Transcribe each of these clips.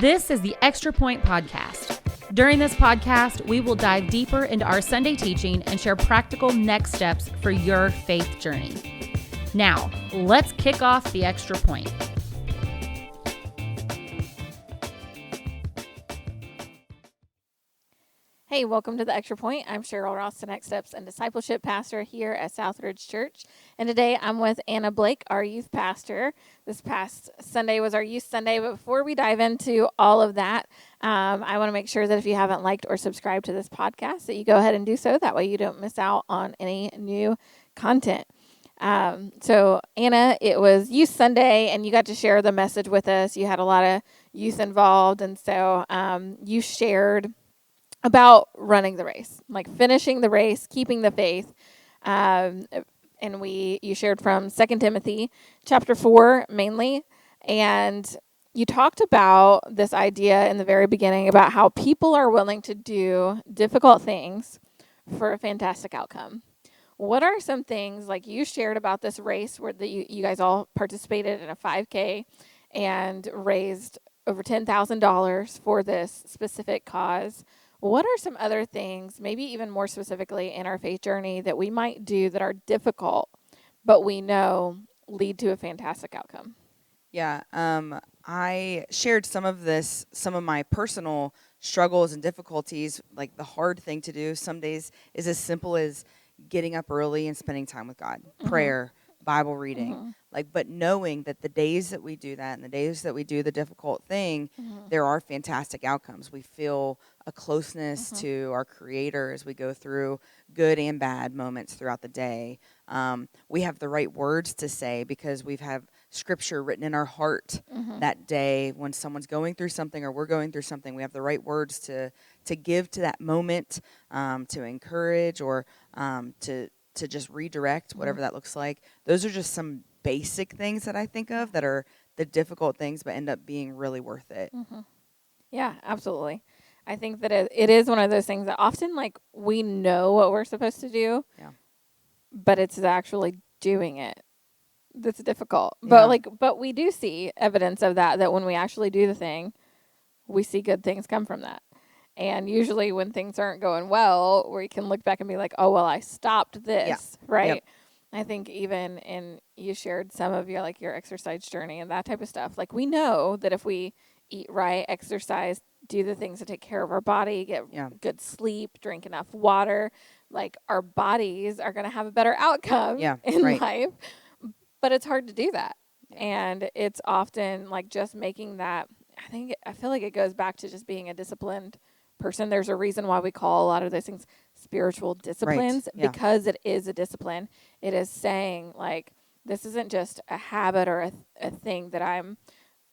This is the Extra Point Podcast. During this podcast, we will dive deeper into our Sunday teaching and share practical next steps for your faith journey. Now, let's kick off the Extra Point. Hey, welcome to the Extra Point. I'm Cheryl Ross, the Next Steps and Discipleship Pastor here at Southridge Church. And today I'm with Anna Blake, our youth pastor. This past Sunday was our youth Sunday. But before we dive into all of that, I want to make sure that if you haven't liked or subscribed to this podcast, that you go ahead and do so. That way you don't miss out on any new content. So Anna, it was Youth Sunday, and you got to share the message with us. You had a lot of youth involved, and so you shared about running the race, like finishing the race, keeping the faith. And you shared from 2 Timothy chapter 4 mainly. And you talked about this idea in the very beginning about how people are willing to do difficult things for a fantastic outcome. What are some things, like you shared about this race where you guys all participated in a 5K and raised over $10,000 for this specific cause? What are some other things, maybe even more specifically in our faith journey, that we might do that are difficult, but we know lead to a fantastic outcome? Yeah, I shared some of my personal struggles and difficulties. Like, the hard thing to do some days is as simple as getting up early and spending time with God, prayer, Bible reading. But knowing that the days that we do that and the days that we do the difficult thing, there are fantastic outcomes. We feel a closeness to our Creator as we go through good and bad moments throughout the day. We have the right words to say because we have Scripture written in our heart that day when someone's going through something or we're going through something. We have the right words to give to that moment, to encourage or to just redirect, whatever that looks like. Those are just some basic things that I think of that are the difficult things but end up being really worth it. Yeah, absolutely. I think that it is one of those things that often, like, we know what we're supposed to do, but it's actually doing it that's difficult. But we do see evidence of that when we actually do the thing, we see good things come from that. And usually when things aren't going well, we can look back and be like, oh, well, I stopped this, right? Yep. I think even you shared some of your exercise journey and that type of stuff. Like, we know that if we eat right, exercise, do the things to take care of our body, get good sleep, drink enough water, like, our bodies are going to have a better outcome in life. But it's hard to do that. And it's often like just making that, I feel like it goes back to just being a disciplined person. There's a reason why we call a lot of those things spiritual disciplines, because it is a discipline. It is saying, like, this isn't just a habit or a thing that I'm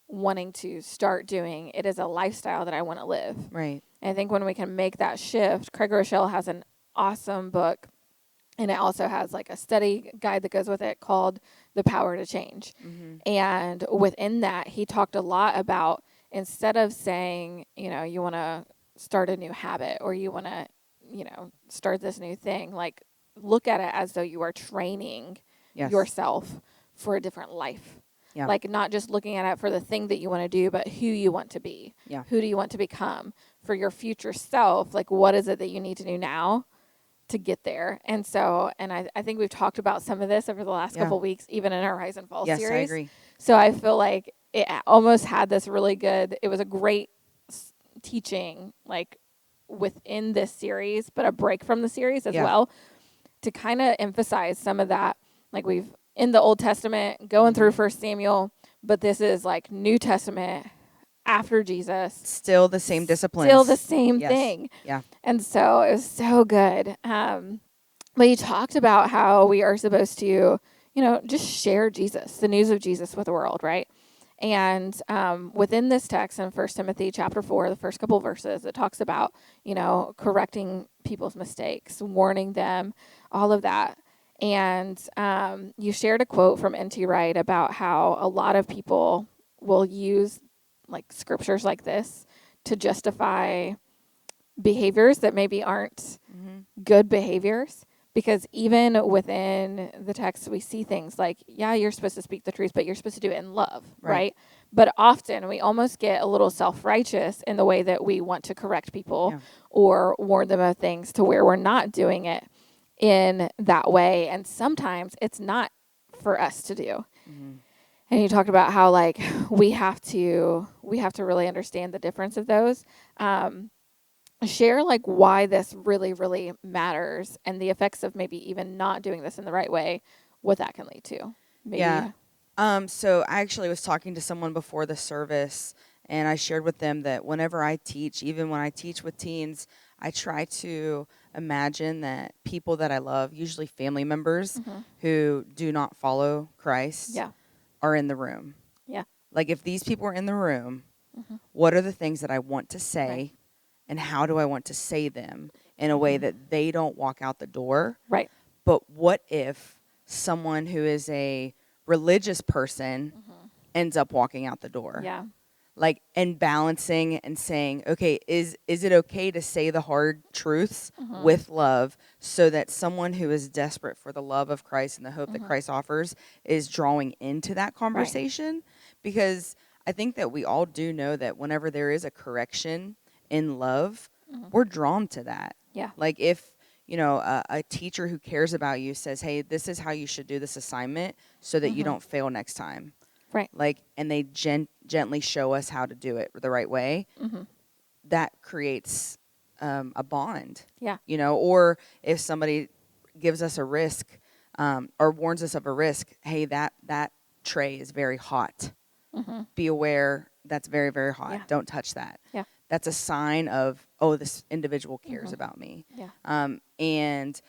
wanting to start doing. It is a lifestyle that I want to live. Right. And I think when we can make that shift, Craig Rochelle has an awesome book, and it also has like a study guide that goes with it called The Power to Change. And within that, he talked a lot about, instead of saying, you want to start a new habit or you want to, start this new thing, like, look at it as though you are training yourself for a different life. Yeah. Like, not just looking at it for the thing that you want to do, but who you want to be. Yeah. Who do you want to become for your future self? Like, what is it that you need to do now to get there? And so, I think we've talked about some of this over the last couple of weeks, even in our Rise and Fall series. Yes, I agree. So I feel like it almost had this really good, it was a great teaching, like, within this series, but a break from the series as well, to kind of emphasize some of that. Like, we've in the Old Testament going through 1 Samuel, but this is like New Testament after Jesus. Still the same disciplines. Still the same thing. Yeah. And so it was so good. But you talked about how we are supposed to, just share Jesus, the news of Jesus with the world, right? And within this text in 1 Timothy chapter 4, the first couple of verses, it talks about, correcting people's mistakes, warning them, all of that. And you shared a quote from N.T. Wright about how a lot of people will use, like, scriptures like this to justify behaviors that maybe aren't good behaviors. Because even within the text, we see things like, you're supposed to speak the truth, but you're supposed to do it in love, right? But often we almost get a little self-righteous in the way that we want to correct people or warn them of things to where we're not doing it in that way. And sometimes it's not for us to do. Mm-hmm. And you talked about how like we have to really understand the difference of those. Share like why this really, really matters and the effects of maybe even not doing this in the right way, what that can lead to. Maybe. Yeah. So I actually was talking to someone before the service, and I shared with them that whenever I teach, even when I teach with teens, I try to imagine that people that I love, usually family members who do not follow Christ, are in the room. Yeah. Like if these people are in the room, what are the things that I want to say? Right. And how do I want to say them in a way that they don't walk out the door? Right. But what if someone who is a religious person ends up walking out the door? Yeah. Like, and balancing and saying, okay, is it okay to say the hard truths with love so that someone who is desperate for the love of Christ and the hope that Christ offers is drawing into that conversation? Right. Because I think that we all do know that whenever there is a correction in love, we're drawn to that. Yeah. Like if, a teacher who cares about you says, hey, this is how you should do this assignment so that you don't fail next time. Right. Like, and they gently show us how to do it the right way. That creates a bond. Yeah. Or if somebody gives us a risk or warns us of a risk, hey, that tray is very hot. Be aware that's very, very hot. Yeah. Don't touch that. Yeah. That's a sign of, this individual cares about me. Yeah. And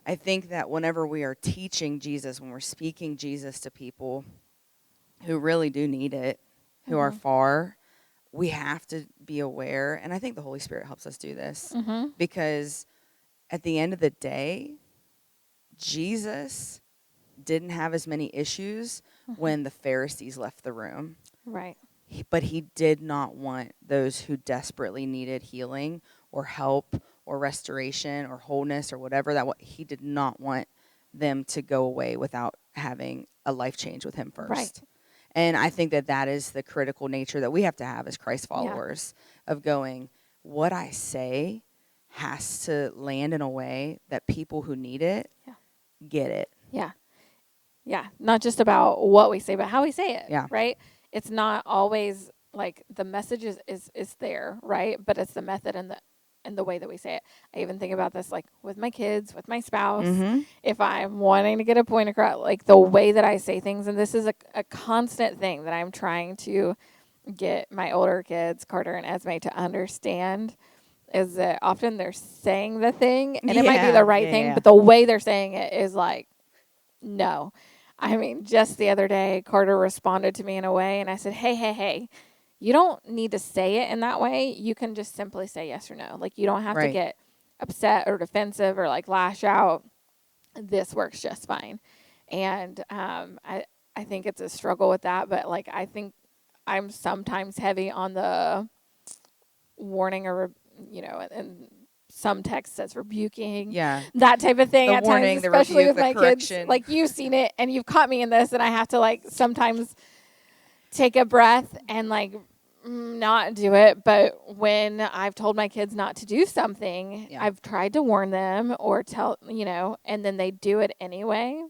I think that whenever we are teaching Jesus, when we're speaking Jesus to people who really do need it, who are far, we have to be aware. And I think the Holy Spirit helps us do this because at the end of the day, Jesus didn't have as many issues when the Pharisees left the room. Right. But he did not want those who desperately needed healing or help or restoration or wholeness or whatever he did not want them to go away without having a life change with him first. Right. And I think that is the critical nature that we have to have as Christ followers of going, what I say has to land in a way that people who need it get it. Yeah. Yeah. Not just about what we say, but how we say it. Yeah. Right. It's not always like the message is there, right? But it's the method and the way that we say it. I even think about this like with my kids, with my spouse. If I'm wanting to get a point across, like the way that I say things, and this is a constant thing that I'm trying to get my older kids, Carter and Esme, to understand, is that often they're saying the thing, and it might be the right thing, but the way they're saying it is like, no. I mean, just the other day, Carter responded to me in a way, and I said, hey, you don't need to say it in that way. You can just simply say yes or no. Like, you don't have to get upset or defensive or, like, lash out. This works just fine. And I think it's a struggle with that, but, like, I think I'm sometimes heavy on the warning or, and some text says rebuking, that type of thing at times, especially with my kids. Like, you've seen it, and you've caught me in this, and I have to, like, sometimes take a breath and, like, not do it. But when I've told my kids not to do something, I've tried to warn them or tell, and then they do it anyway.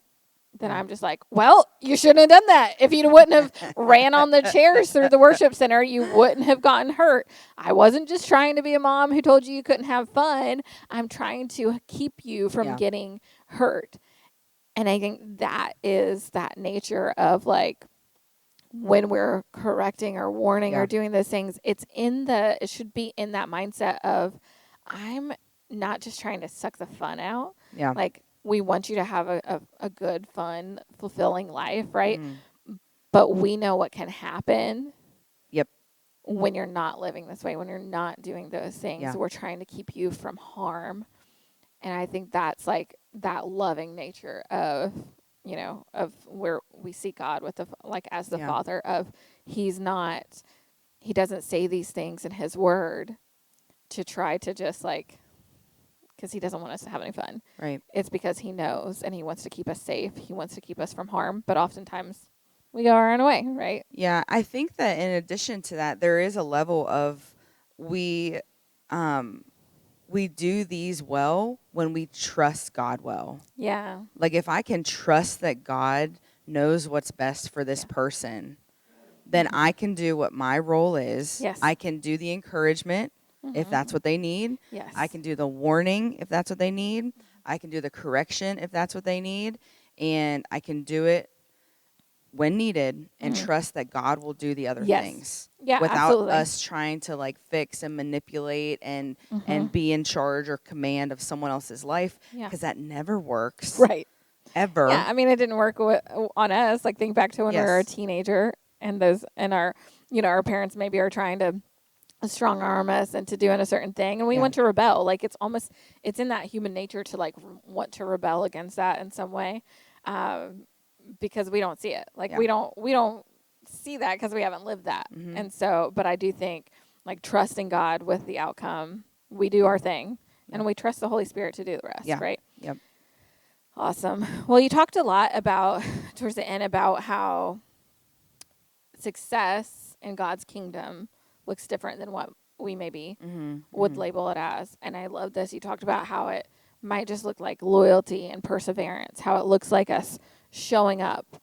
Then I'm just like, well, you shouldn't have done that. If you wouldn't have ran on the chairs through the worship center, you wouldn't have gotten hurt. I wasn't just trying to be a mom who told you couldn't have fun. I'm trying to keep you from getting hurt. And I think that is that nature of, like, when we're correcting or warning or doing those things, it should be in that mindset of, I'm not just trying to suck the fun out. Yeah. Like, we want you to have a good, fun, fulfilling life, right? But we know what can happen when you're not living this way, when you're not doing those things. Yeah. We're trying to keep you from harm. And I think that's, like, that loving nature of, of where we see God with as the Father of he doesn't say these things in his word to try to just, like, because he doesn't want us to have any fun. Right. It's because he knows and he wants to keep us safe. He wants to keep us from harm. But oftentimes we go our own way, right? Yeah, I think that in addition to that, there is a level of we we do these well when we trust God well. Yeah. Like if I can trust that God knows what's best for this person, then I can do what my role is. Yes. I can do the encouragement if that's what they need. Yes. I can do the warning if that's what they need. I can do the correction if that's what they need. And I can do it when needed and trust that God will do the other things. Yeah, without absolutely. us trying to like fix and manipulate and be in charge or command of someone else's life, because that never works. Right. Ever. Yeah, I mean, it didn't work on us. Like, think back to when we were a teenager, and our, our parents maybe are trying to strong arm us into doing a certain thing, and we want to rebel. Like, it's in that human nature to like want to rebel against that in some way, because we don't see it. Like, we don't see that because we haven't lived that. And so, but I do think like trusting God with the outcome, we do our thing, and we trust the Holy Spirit to do the rest. Right. Yep. Awesome. Well, you talked a lot about, towards the end, about how success in God's kingdom looks different than what we maybe would label it as. And I love this. You talked about how it might just look like loyalty and perseverance, how it looks like us showing up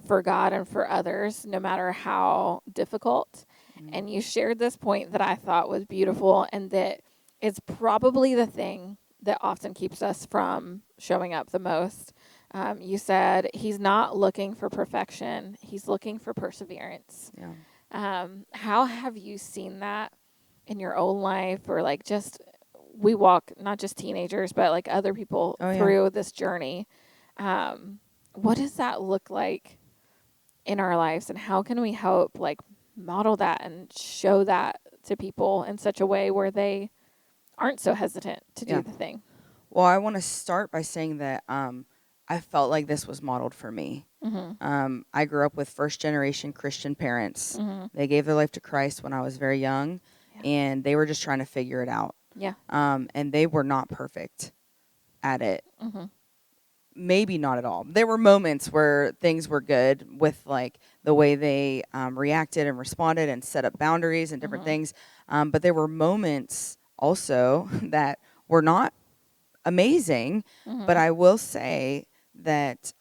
for God and for others, no matter how difficult. And you shared this point that I thought was beautiful, and that it's probably the thing that often keeps us from showing up the most. You said he's not looking for perfection. He's looking for perseverance. Yeah. How have you seen that in your own life, or like just, we walk not just teenagers, but like other people through this journey. What does that look like in our lives, and how can we help like model that and show that to people in such a way where they aren't so hesitant to do the thing? Well, I want to start by saying that I felt like this was modeled for me. I grew up with first-generation Christian parents. They gave their life to Christ when I was very young, and they were just trying to figure it out. And they were not perfect at it. Maybe not at all. There were moments where things were good with like the way they reacted and responded and set up boundaries and different things. But there were moments also that were not amazing. But I will say that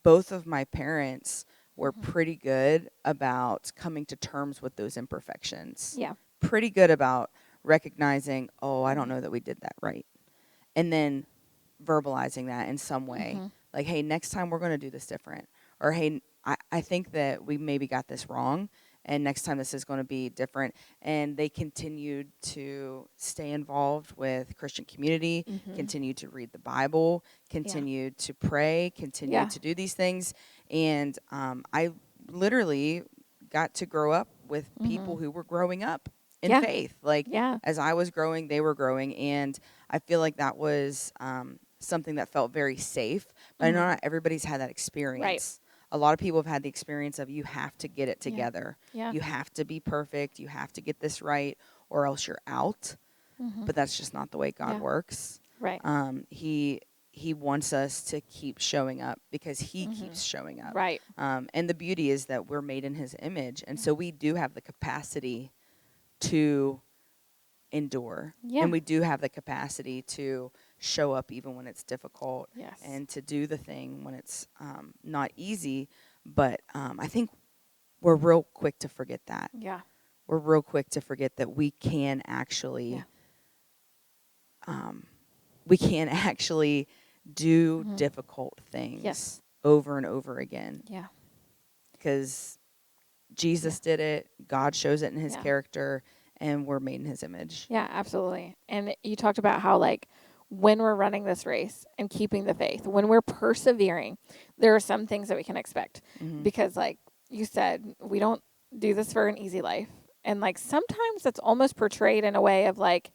both of my parents were pretty good about coming to terms with those imperfections. Pretty good about recognizing, oh, I don't know that we did that right. And then verbalizing that in some way. Like, hey, next time we're going to do this different. Or, hey, I think that we maybe got this wrong, and next time this is going to be different. And they continued to stay involved with Christian community, continued to read the Bible, continued to pray, continued to do these things. And I literally got to grow up with people who were growing up in faith. Like, as I was growing, they were growing. And I feel like that was something that felt very safe. But I know not everybody's had that experience. A lot of people have had the experience of you have to get it together. You have to be perfect. You have to get this right, or else you're out. But that's just not the way God works. He wants us to keep showing up because he keeps showing up. And the beauty is that we're made in his image. And so we do have the capacity to endure. And we do have the capacity to show up even when it's difficult, and to do the thing when it's not easy. But I think we're real quick to forget that. We're real quick to forget that we can actually do difficult things over and over again. Because Jesus did it. God shows it in his character, and we're made in his image. Absolutely. And you talked about how, like, when we're running this race and keeping the faith, when we're persevering, there are some things that we can expect. Because, like you said, we don't do this for an easy life. And, like, sometimes it's almost portrayed in a way of, like,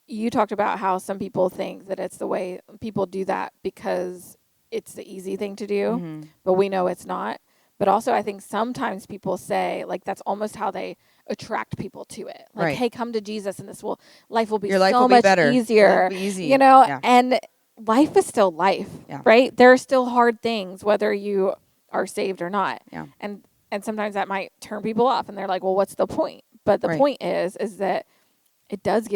you talked about how some people think that it's the way people do that because it's the easy thing to do, but we know it's not. But also, I think sometimes people say, like, that's almost how they attract people to it. Like, hey, come to Jesus, and life will be so much easier. You know, and life is still life, right? There are still hard things, whether you are saved or not. Yeah. And sometimes that might turn people off, and they're like, well, what's the point? But the point is that it does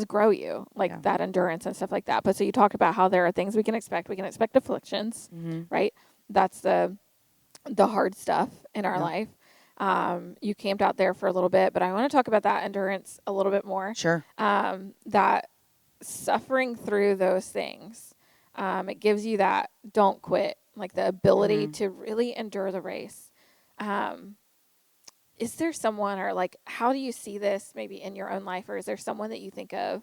grow you, like that endurance and stuff like that. But so you talked about how there are things we can expect. We can expect afflictions, right? That's the hard stuff in our life. You camped out there for a little bit, but I want to talk about that endurance a little bit more. Sure. That suffering through those things, it gives you that don't quit, like the ability to really endure the race. Is there someone, or like, how do you see this maybe in your own life, or is there someone that you think of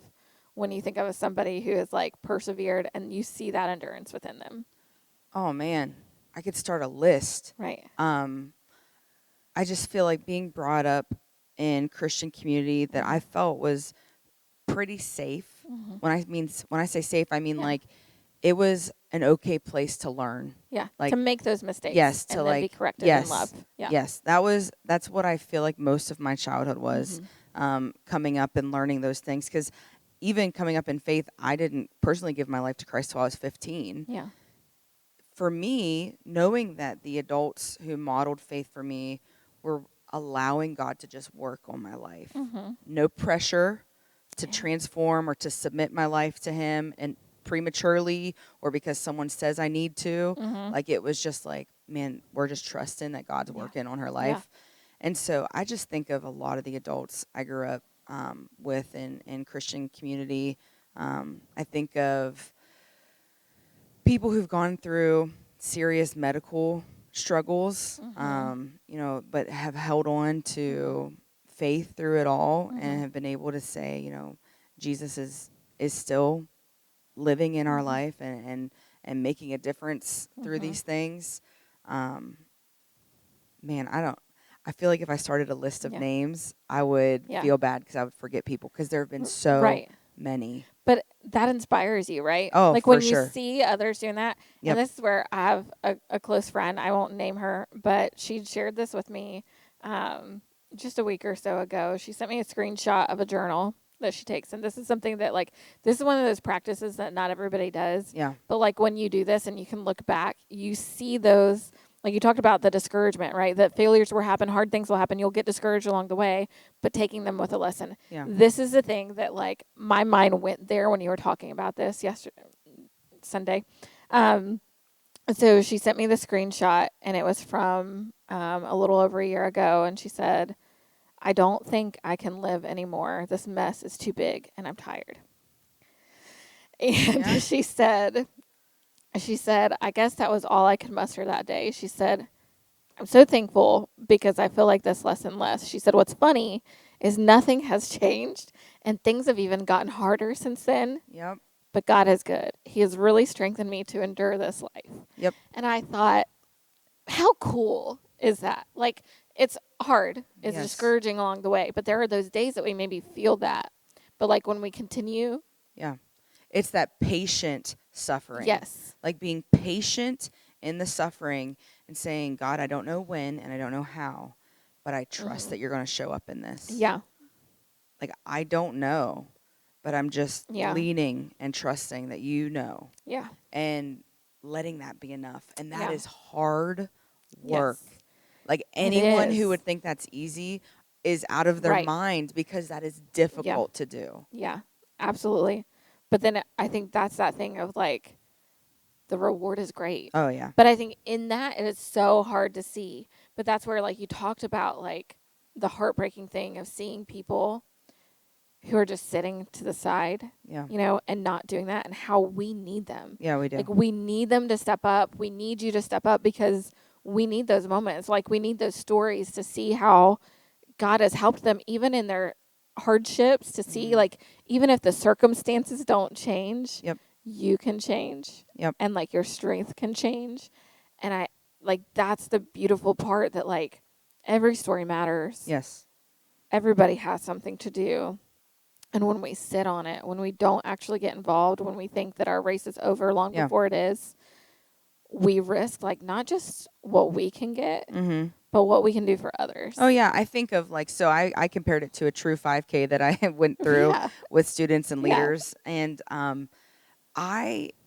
when you think of somebody who has like persevered and you see that endurance within them? Oh man, I could start a list. Right. I just feel like being brought up in Christian community that I felt was pretty safe. When I say safe, I mean like it was an okay place to learn. Yeah, like to make those mistakes. Yes, and to then like be corrected yes, in love. Yeah. Yes, that's what I feel like most of my childhood was, coming up and learning those things. Because even coming up in faith, I didn't personally give my life to Christ till I was 15. Yeah. For me, knowing that the adults who modeled faith for me were allowing God to just work on my life, no pressure to transform or to submit my life to Him and prematurely or because someone says I need to. Like it was just like, man, we're just trusting that God's working on her life. And so I just think of a lot of the adults I grew up with in Christian community. I think of people who've gone through serious medical struggles, but have held on to faith through it all and have been able to say, Jesus is still living in our life and making a difference through these things. Man, I feel like if I started a list of names, I would feel bad because I would forget people because there have been so many. But that inspires you, right? Oh, like for when sure. you see others doing that. Yep. And this is where I have a close friend. I won't name her, but she shared this with me just a week or so ago. She sent me a screenshot of a journal that she takes. And this is something that, like, this is one of those practices that not everybody does. Yeah. But, like, when you do this and you can look back, you see those, like you talked about the discouragement, right? That failures will happen, hard things will happen. You'll get discouraged along the way, but taking them with a lesson. Yeah. This is the thing that, like, my mind went there when you were talking about this Sunday. So she sent me the screenshot, and it was from a little over a year ago, and she said, I don't think I can live anymore. This mess is too big, and I'm tired. And she said, I guess that was all I could muster that day. She said, I'm so thankful because I feel like this less and less. She said, what's funny is nothing has changed, and things have even gotten harder since then. Yep. But God is good. He has really strengthened me to endure this life. Yep. And I thought, how cool is that? Like, it's hard. It's discouraging along the way. But there are those days that we maybe feel that. But, like, when we continue. Yeah. It's that patient suffering. Yes. Like being patient in the suffering and saying, God, I don't know when and I don't know how, but I trust that you're going to show up in this. Yeah. Like, I don't know, but I'm just leaning and trusting that you know. Yeah. And letting that be enough. And that is hard work. Yes. Like, It anyone is. who would think that's easy is out of their mind because that is difficult to do. Yeah, absolutely. But then I think that's that thing of, like, the reward is great. Oh, yeah. But I think in that, it is so hard to see. But that's where, like, you talked about, like, the heartbreaking thing of seeing people who are just sitting to the side, and not doing that, and how we need them. Yeah, we do. Like, we need them to step up. We need you to step up because we need those moments. Like, we need those stories to see how God has helped them even in their hardships, to see, like, even if the circumstances don't change, you can change. And, like, your strength can change. And I, like, that's the beautiful part, that, like, every story matters. Yes. Everybody has something to do. And when we sit on it, when we don't actually get involved, when we think that our race is over long before it is, we risk, like, not just what we can get, but what we can do for others. Oh, yeah. I think of, like, so I compared it to a true 5K that I went through with students and leaders. And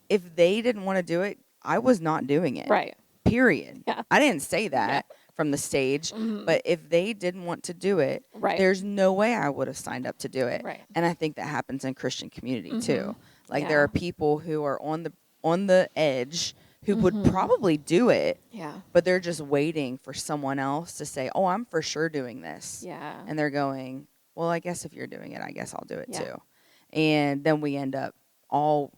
if they didn't want to do it, I was not doing it. Right. period. Yeah. I didn't say that from the stage, but if they didn't want to do it, Right. there's no way I would have signed up to do it. Right. And I think that happens in Christian community too. Like Yeah. there are people who are on the edge who would probably do it, Yeah. but they're just waiting for someone else to say, "Oh, I'm for sure doing this." Yeah. And they're going, "Well, I guess if you're doing it, I guess I'll do it Yeah. too." And then we end up all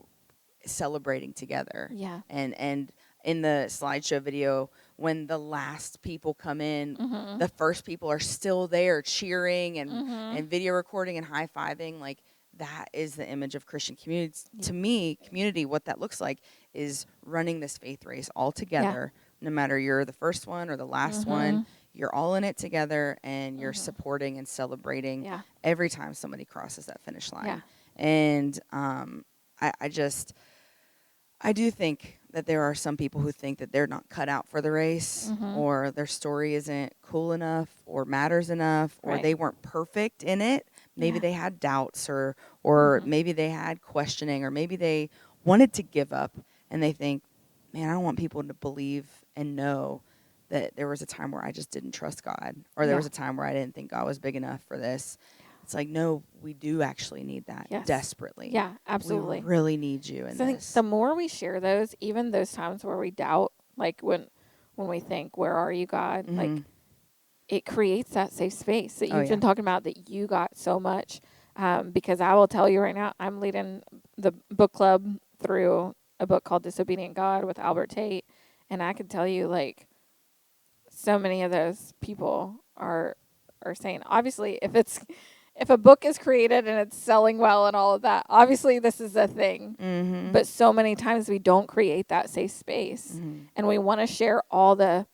celebrating together. Yeah. And in the slideshow video, when the last people come in, the first people are still there cheering and video recording and high-fiving. Like, that is the image of Christian community. To me, community, what that looks like is running this faith race all together. No matter you're the first one or the last one, you're all in it together, and you're supporting and celebrating every time somebody crosses that finish line. Yeah. And I do think that there are some people who think that they're not cut out for the race, or their story isn't cool enough or matters enough, or they weren't perfect in it. Maybe they had doubts, or maybe they had questioning, or maybe they wanted to give up, and they think, man, I don't want people to believe and know that there was a time where I just didn't trust God, or there was a time where I didn't think God was big enough for this. It's like, no, we do actually need that desperately. Yeah, absolutely. We really need you in So I think this. the more we share those, even those times where we doubt, like when we think, where are you, God? Like, it creates that safe space that you've been talking about, that you got so much. Because I will tell you right now, I'm leading the book club through a book called Disobedient God with Albert Tate. And I can tell you, like, so many of those people are saying, obviously, if a book is created and it's selling well and all of that, obviously this is a thing. But so many times we don't create that safe space, and we want to share all the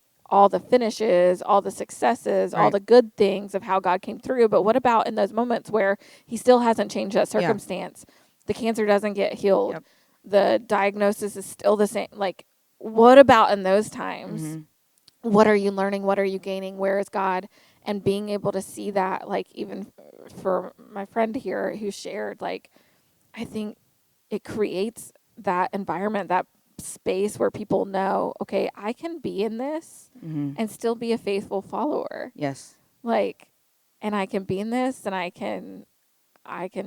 finishes, all the successes, all the good things of how God came through. But what about in those moments where he still hasn't changed that circumstance? The cancer doesn't get healed. The diagnosis is still the same. Like, what about in those times? What are you learning? What are you gaining? Where is God? And being able to see that, like, even for my friend here who shared, like, I think it creates that environment, that space where people know, okay, I can be in this and still be a faithful follower. Yes. Like, and I can be in this, and I can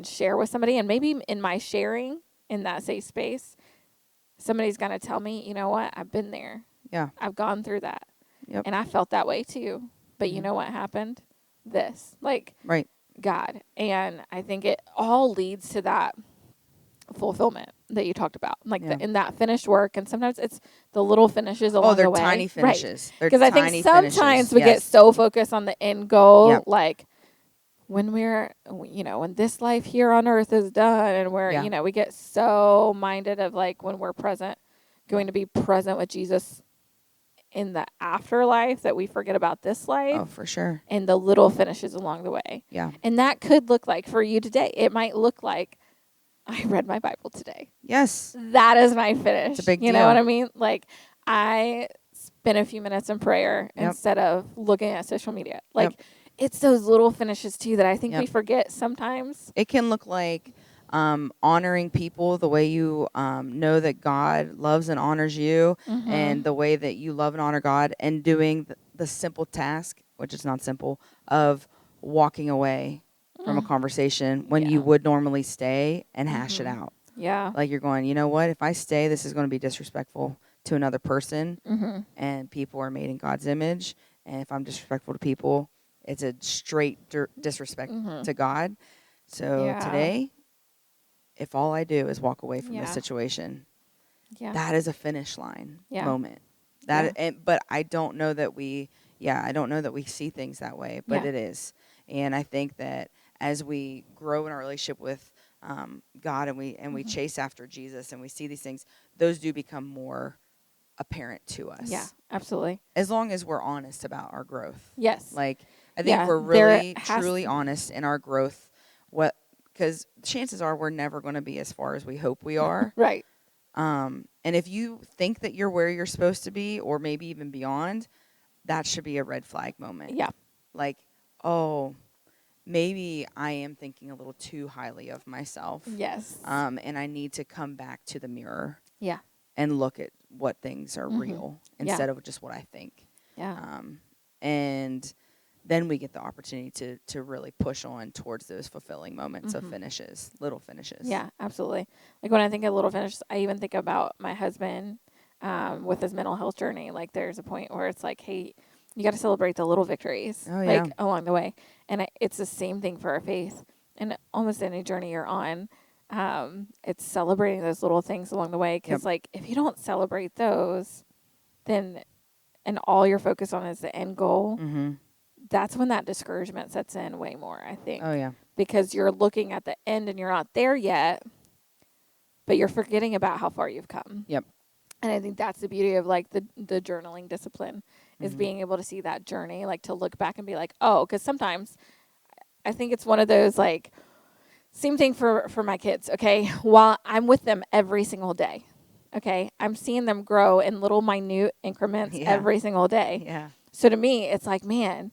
share with somebody, and maybe in my sharing in that safe space, somebody's going to tell me, you know what, I've been there. Yeah. I've gone through that. Yep. And I felt that way too. But you know what happened? This. Like, God. And I think it all leads to that fulfillment that you talked about. Like, in that finished work. And sometimes it's the little finishes along the way. Oh, they're tiny finishes. Because I think sometimes we get so focused on the end goal. Like, when when this life here on earth is done, and we're, we get so minded of, like, when we're going to be present with Jesus in the afterlife, that we forget about this life. Oh, for sure. And the little finishes along the way. Yeah. And that could look like, for you today, it might look like, I read my Bible today. Yes. That is my finish. It's a big deal. You know what I mean? Like, I spent a few minutes in prayer instead of looking at social media. Like, it's those little finishes too that I think we forget sometimes. It can look like honoring people the way you know that God loves and honors you, and the way that you love and honor God, and doing the simple task, which is not simple, of walking away from a conversation when you would normally stay and hash it out. Yeah. Like, you're going, you know what? If I stay, this is going to be disrespectful to another person, and people are made in God's image. And if I'm disrespectful to people, it's a straight disrespect to God. So today, if all I do is walk away from this situation, that is a finish line moment. But I don't know that we see things that way, but it is. And I think that as we grow in our relationship with God, and we chase after Jesus, and we see these things, those do become more apparent to us. Yeah, absolutely. As long as we're honest about our growth. Yes. Like, I think we're really, truly honest in our growth. Because chances are we're never going to be as far as we hope we are. Right. And if you think that you're where you're supposed to be, or maybe even beyond, that should be a red flag moment. Yeah. Like, oh, maybe I am thinking a little too highly of myself. Yes. And I need to come back to the mirror. Yeah. And look at what things are real instead of just what I think. Yeah. And then we get the opportunity to really push on towards those fulfilling moments of finishes, little finishes. Yeah, absolutely. Like when I think of little finishes, I even think about my husband with his mental health journey. Like there's a point where it's like, hey, you got to celebrate the little victories like along the way. And it's the same thing for our faith. And almost any journey you're on, it's celebrating those little things along the way. Because like if you don't celebrate those, then and all you're focused on is the end goal, that's when that discouragement sets in way more, I think. Oh, yeah. Because you're looking at the end and you're not there yet, but you're forgetting about how far you've come. Yep. And I think that's the beauty of like the journaling discipline is being able to see that journey, like to look back and be like, oh, because sometimes I think it's one of those like, same thing for my kids, okay? While I'm with them every single day, okay? I'm seeing them grow in little minute increments every single day. Yeah. So to me, it's like, man,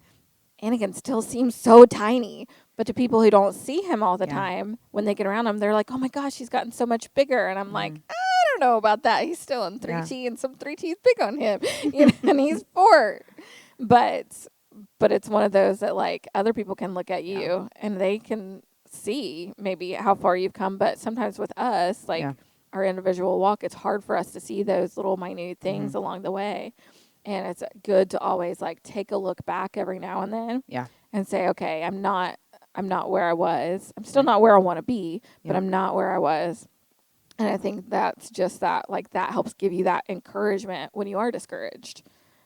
Anakin still seems so tiny. But to people who don't see him all the time, when they get around him, they're like, oh my gosh, he's gotten so much bigger. And I'm like, I don't know about that. He's still in 3T and some 3T's big on him. You know, and he's 4. But it's one of those that like other people can look at you and they can see maybe how far you've come. But sometimes with us, like our individual walk, it's hard for us to see those little minute things along the way. And it's good to always like take a look back every now and then and say, okay, I'm not where I was. I'm still not where I want to be, but I'm not where I was. And I think that's just that, like that helps give you that encouragement when you are discouraged,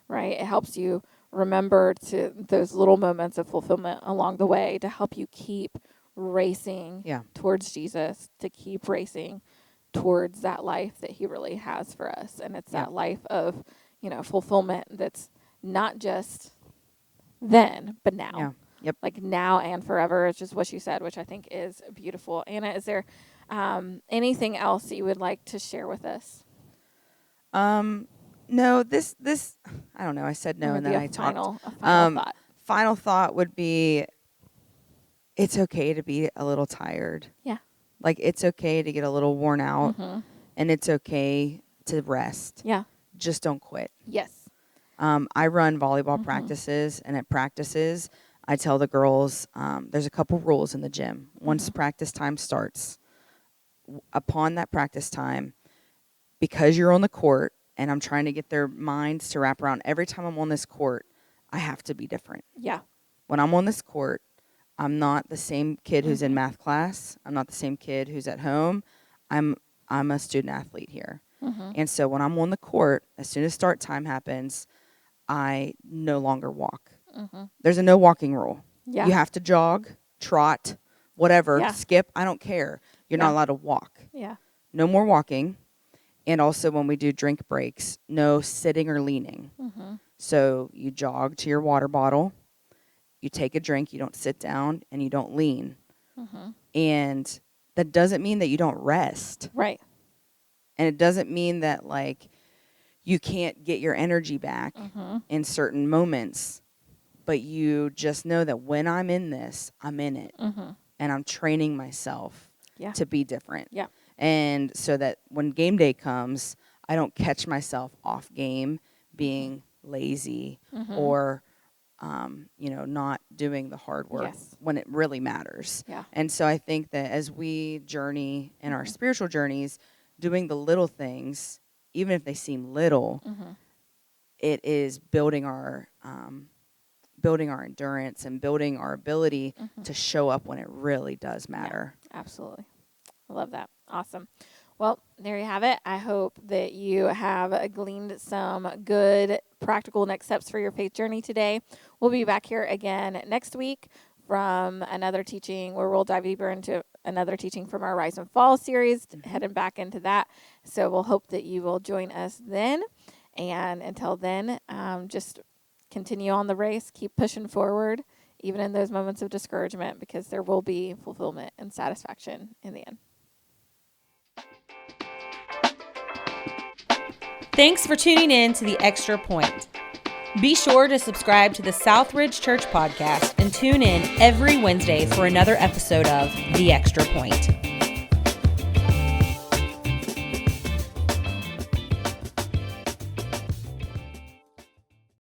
right? It helps you remember to those little moments of fulfillment along the way to help you keep racing towards Jesus, to keep racing towards that life that he really has for us. And it's that life of, you know, fulfillment that's not just then, but now. Yeah. Yep. Like now and forever. It's just what you said, which I think is beautiful. Anna, is there anything else that you would like to share with us? No, this I don't know. I said no and then I talked. A final thought. Final thought would be it's okay to be a little tired. Yeah. Like it's okay to get a little worn out and it's okay to rest. Yeah. Just don't quit. Yes. I run volleyball practices, and at practices, I tell the girls there's a couple rules in the gym. Once practice time starts, upon that practice time, because you're on the court, and I'm trying to get their minds to wrap around, every time I'm on this court, I have to be different. Yeah. When I'm on this court, I'm not the same kid who's in math class. I'm not the same kid who's at home. I'm a student athlete here. And so when I'm on the court, as soon as start time happens, I no longer walk. There's a no walking rule. Yeah. You have to jog, trot, whatever, skip. I don't care. You're not allowed to walk. Yeah. No more walking. And also when we do drink breaks, no sitting or leaning. So you jog to your water bottle. You take a drink. You don't sit down and you don't lean. And that doesn't mean that you don't rest. Right. And it doesn't mean that, like, you can't get your energy back in certain moments. But you just know that when I'm in this, I'm in it. And I'm training myself to be different. Yeah. And so that when game day comes, I don't catch myself off game being lazy or, not doing the hard work when it really matters. Yeah. And so I think that as we journey in our spiritual journeys, doing the little things, even if they seem little, it is building our endurance and building our ability to show up when it really does matter. Yeah, absolutely. I love that. Awesome. Well, there you have it. I hope that you have gleaned some good practical next steps for your faith journey today. We'll be back here again next week from another teaching where we'll dive deeper into another teaching from our Rise and Fall series, heading back into that. So we'll hope that you will join us then. And until then, just continue on the race, keep pushing forward, even in those moments of discouragement, because there will be fulfillment and satisfaction in the end. Thanks for tuning in to The Extra Point. Be sure to subscribe to the Southridge Church podcast and tune in every Wednesday for another episode of The Extra Point.